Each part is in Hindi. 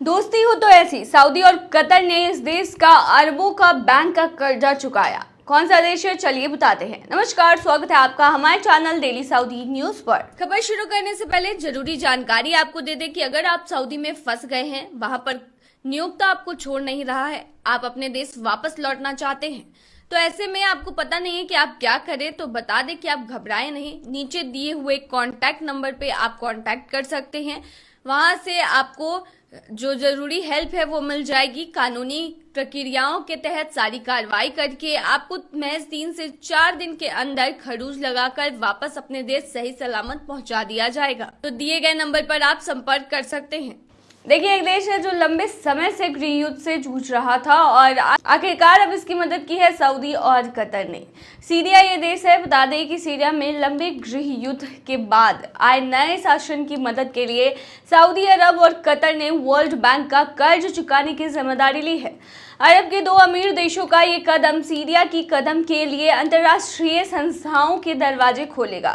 दोस्ती हो तो ऐसी, सऊदी और कतर ने इस देश का अरबों का बैंक का कर्जा चुकाया। कौन सा देश है, चलिए बताते हैं। नमस्कार, स्वागत है आपका हमारे चैनल डेली सऊदी न्यूज पर। खबर शुरू करने से पहले जरूरी जानकारी आपको दे दें कि अगर आप सऊदी में फंस गए हैं, वहां पर नियोक्ता आपको छोड़ नहीं रहा है, आप अपने देश वापस लौटना चाहते हैं, तो ऐसे में आपको पता नहीं है कि आप क्या करें, तो बता दें कि आप घबराएं नहीं। नीचे दिए हुए कॉन्टैक्ट नंबर पे आप कॉन्टैक्ट कर सकते हैं। वहां से आपको जो जरूरी हेल्प है वो मिल जाएगी। कानूनी प्रक्रियाओं के तहत सारी कार्रवाई करके आपको महज 3 से 4 दिन के अंदर खरूज लगाकर वापस अपने देश सही सलामत पहुंचा दिया जाएगा। तो दिए गए नंबर पर आप संपर्क कर सकते हैं। देखिए, एक देश है जो लंबे समय से गृह युद्ध से जूझ रहा था और आखिरकार अब इसकी मदद की है सऊदी और कतर ने। सीरिया ये देश है। बता दें कि सीरिया में लंबे गृह युद्ध के बाद आए नए शासन की मदद के लिए सऊदी अरब और कतर ने वर्ल्ड बैंक का कर्ज चुकाने की जिम्मेदारी ली है। अरब के 2 अमीर देशों का ये कदम सीरिया की कदम के लिए अंतर्राष्ट्रीय संस्थाओं के दरवाजे खोलेगा।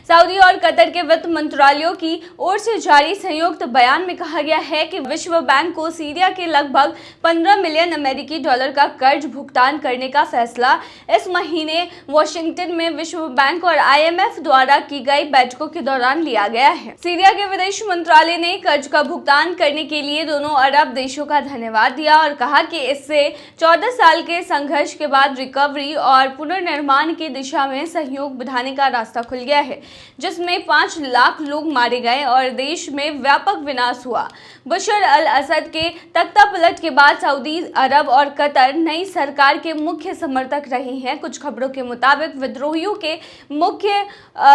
सऊदी और कतर के वित्त मंत्रालयों की ओर से जारी संयुक्त बयान में कहा गया है कि विश्व बैंक को सीरिया के लगभग 15 मिलियन अमेरिकी डॉलर का कर्ज भुगतान करने का फैसला इस महीने वॉशिंगटन में विश्व बैंक और IMF द्वारा की गई बैठकों के दौरान लिया गया है। सीरिया के विदेश मंत्रालय ने कर्ज का भुगतान करने के लिए दोनों अरब देशों का धन्यवाद दिया और कहा कि इससे 14 साल के संघर्ष के बाद रिकवरी और पुनर्निर्माण की दिशा में सहयोग बढ़ाने का रास्ता खुल गया है, जिसमें 5 लाख लोग मारे गए और देश में व्यापक विनाश हुआ। बशर अल असद के तख्तापलट के बाद सऊदी अरब और कतर नई सरकार के मुख्य समर्थक रहे हैं। कुछ खबरों के मुताबिक विद्रोहियों के मुख्य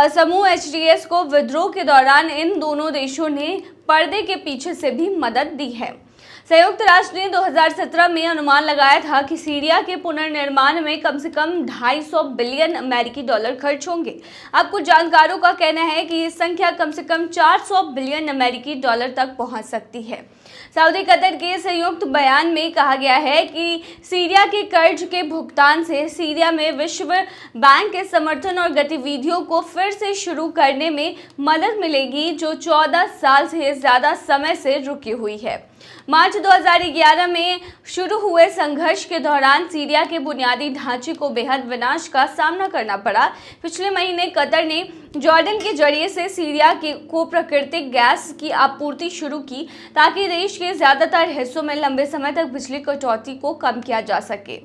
समूह HTS को विद्रोह के दौरान इन दोनों देशों ने पर्दे के पीछे से भी मदद दी है। संयुक्त राष्ट्र ने 2017 में अनुमान लगाया था कि सीरिया के पुनर्निर्माण में कम से कम 250 बिलियन अमेरिकी डॉलर खर्च होंगे। अब कुछ जानकारों का कहना है कि ये संख्या कम से कम 400 बिलियन अमेरिकी डॉलर तक पहुंच सकती है। सऊदी कतर के संयुक्त बयान में कहा गया है कि सीरिया के कर्ज के भुगतान से सीरिया में विश्व बैंक के समर्थन और गतिविधियों को फिर से शुरू करने में मदद मिलेगी, जो 14 साल से ज्यादा समय से रुकी हुई है। मार्च 2011 में शुरू हुए संघर्ष के दौरान सीरिया के बुनियादी ढांचे को बेहद विनाश का सामना करना पड़ा। पिछले महीने कतर ने जॉर्डन के जरिए से सीरिया को प्राकृतिक गैस की आपूर्ति शुरू की, ताकि देश के ज्यादातर हिस्सों में लंबे समय तक बिजली कटौती को कम किया जा सके।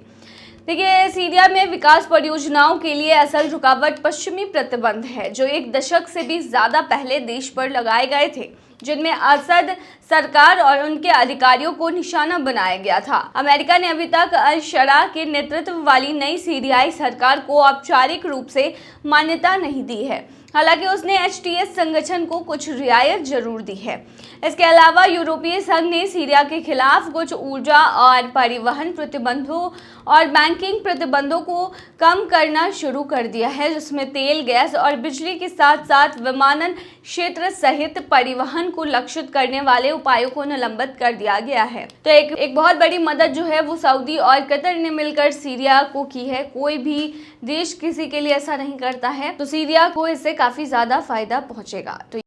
देखिए, सीरिया में विकास परियोजनाओं के लिए असल रुकावट पश्चिमी प्रतिबंध है, जो 1 दशक से भी ज्यादा पहले देश पर लगाए गए थे, जिनमें असद सरकार और उनके अधिकारियों को निशाना बनाया गया था। अमेरिका ने अभी तक अल-शरा के नेतृत्व वाली नई सीरियाई सरकार को औपचारिक रूप से मान्यता नहीं दी है, हालांकि उसने HTS संगठन को कुछ रियायत जरूर दी है। इसके अलावा यूरोपीय संघ ने सीरिया के खिलाफ कुछ ऊर्जा और परिवहन प्रतिबंधों और बैंकिंग प्रतिबंधों को कम करना शुरू कर दिया है, जिसमें तेल, गैस और बिजली के साथ साथ विमानन क्षेत्र सहित परिवहन को लक्षित करने वाले उपायों को निलंबित कर दिया गया है। तो एक बहुत बड़ी मदद जो है वो सऊदी और कतर ने मिलकर सीरिया को की है। कोई भी देश किसी के लिए ऐसा नहीं करता है, तो सीरिया को इससे काफी ज्यादा फायदा पहुंचेगा। तो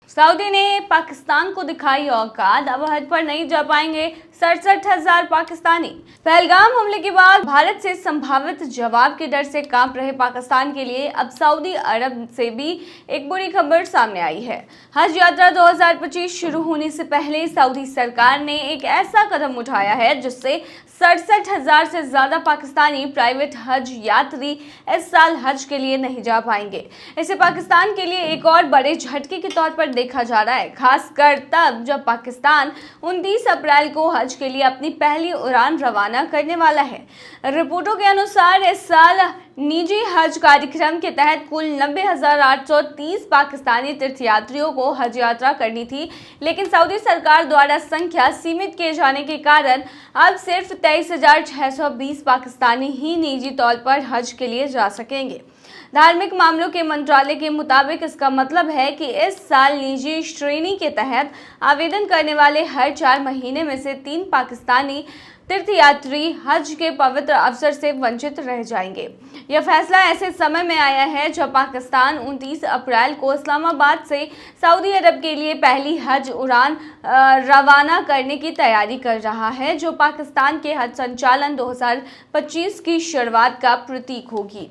सऊदी ने पाकिस्तान को दिखाई औकात, अब हज पर नहीं जा पाएंगे 67,000 पाकिस्तानी। पहलगाम हमले के बाद भारत से संभावित जवाब के डर से कांप रहे पाकिस्तान के लिए अब सऊदी अरब से भी एक बुरी खबर सामने आई है। हज यात्रा 2025 शुरू होने से पहले सऊदी सरकार ने एक ऐसा कदम उठाया है जिससे 67,000 से ज्यादा पाकिस्तानी प्राइवेट हज यात्री इस साल हज के लिए नहीं जा पाएंगे। इसे पाकिस्तान के लिए एक और बड़े झटके के तौर पर देखा जा रहा है, खासकर तब जब पाकिस्तान 29 अप्रैल को हज के लिए अपनी पहली उड़ान रवाना करने वाला है। रिपोर्टों के अनुसार इस साल निजी हज कार्यक्रम के तहत कुल 90,830 पाकिस्तानी तीर्थयात्रियों को हज यात्रा करनी थी, लेकिन सऊदी सरकार द्वारा संख्या सीमित किए जाने के कारण अब सिर्फ 23,620 पाकिस्तानी ही निजी तौर पर हज के लिए जा सकेंगे। धार्मिक मामलों के मंत्रालय के मुताबिक इसका मतलब है कि इस साल निजी श्रेणी के तहत आवेदन करने वाले हर 4 महीने में से 3 पाकिस्तानी तीर्थयात्री हज के पवित्र अवसर से वंचित रह जाएंगे। यह फैसला ऐसे समय में आया है जब पाकिस्तान 29 अप्रैल को इस्लामाबाद से सऊदी अरब के लिए पहली हज उड़ान रवाना करने की तैयारी कर रहा है, जो पाकिस्तान के हज संचालन 2025 की शुरुआत का प्रतीक होगी।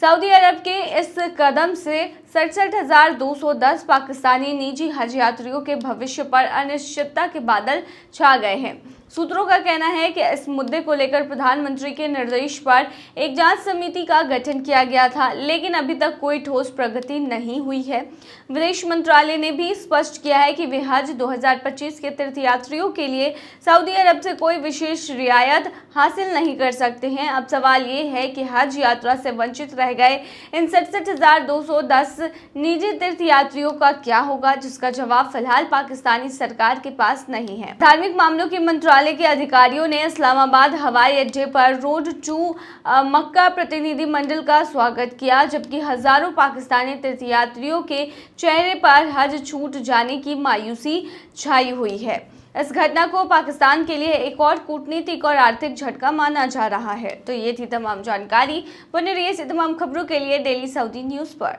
सऊदी अरब के इस कदम से 67,210 पाकिस्तानी निजी हज यात्रियों के भविष्य पर अनिश्चितता के बादल छा गए हैं। सूत्रों का कहना है कि इस मुद्दे को लेकर प्रधानमंत्री के निर्देश पर एक जांच समिति का गठन किया गया था, लेकिन अभी तक कोई ठोस प्रगति नहीं हुई है। विदेश मंत्रालय ने भी स्पष्ट किया है कि वे हज 2025 के तीर्थयात्रियों के लिए सऊदी अरब से कोई विशेष रियायत हासिल नहीं कर सकते हैं। अब सवाल ये है कि हज यात्रा से वंचित रह गए इन 67,210 निजी तीर्थयात्रियों का क्या होगा, जिसका जवाब फिलहाल पाकिस्तानी सरकार के पास नहीं है। धार्मिक मामलों के मंत्रालय के अधिकारियों ने इस्लामाबाद हवाई अड्डे पर रोड टू मक्का प्रतिनिधिमंडल का स्वागत किया, जबकि हजारों पाकिस्तानी तीर्थयात्रियों के चेहरे पर हज छूट जाने की मायूसी छाई हुई है। इस घटना को पाकिस्तान के लिए एक और कूटनीतिक और आर्थिक झटका माना जा रहा है। तो ये थी तमाम जानकारी। बने रहिए ऐसी तमाम खबरों के लिए डेली सऊदी न्यूज़ पर।